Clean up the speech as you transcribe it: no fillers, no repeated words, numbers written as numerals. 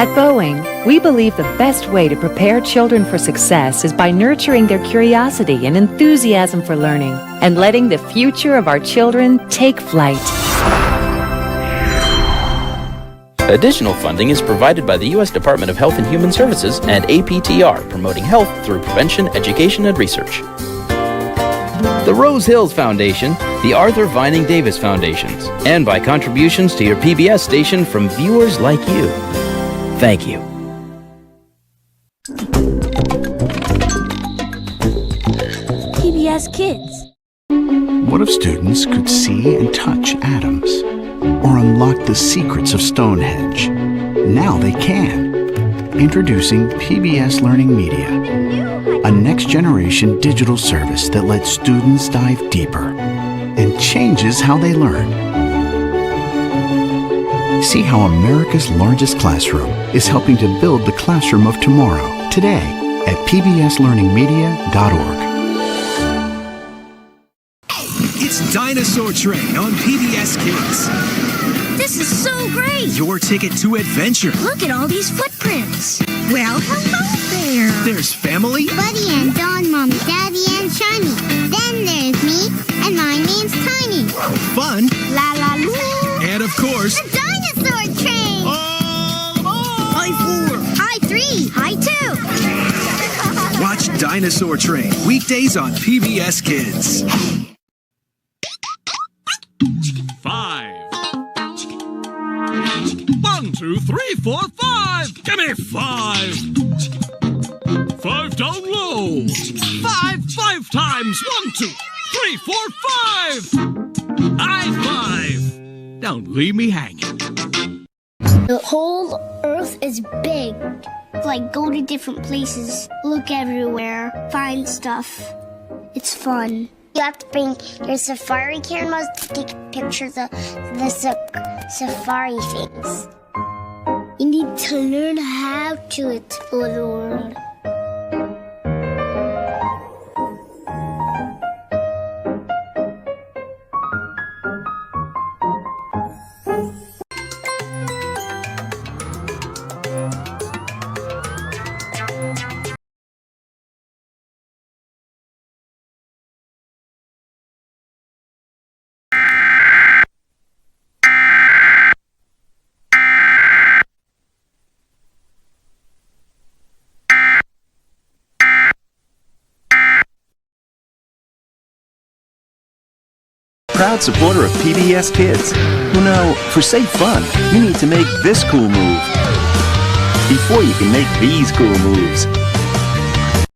At Boeing, we believe the best way to prepare children for success is by nurturing their curiosity and enthusiasm for learning and letting the future of our children take flight. Additional funding is provided by the U.S. Department of Health and Human Services and APTR, promoting health through prevention, education, and research. The Rose Hills Foundation, the Arthur Vining Davis Foundations, and by contributions to your PBS station from viewers like you. Thank you. PBS Kids. What if students could see and touch atoms? Or unlock the secrets of Stonehenge? Now they can. Introducing PBS Learning Media, a next-generation digital service that lets students dive deeper and changes how they learn. See how America's largest classroom is helping to build the classroom of tomorrow today at pbslearningmedia.org. It's Dinosaur Train on PBS Kids. This is so great! Your ticket to adventure. Look at all these footprints. Well, hello there. There's family. Buddy and Don, Mommy, Daddy, and Shiny. Then there's me, and my name's Tiny. Fun. La la loo. And of course, the Dinosaur Train. High 4. High 3. High 2. Watch Dinosaur Train weekdays on PBS Kids. 5. 1, 2, 3, 4, 5. Give me 5. 5 down low. 5 times. 1, 2, 3, 4, 5. High 5. Don't leave me hanging. The whole Earth is big. Like, go to different places, look everywhere, find stuff. It's fun. You have to bring your safari cameras to take pictures of the safari things. You need to learn how to explore the world. Proud supporter of PBS Kids. You know, for safe fun, you need to make this cool move before you can make these cool moves.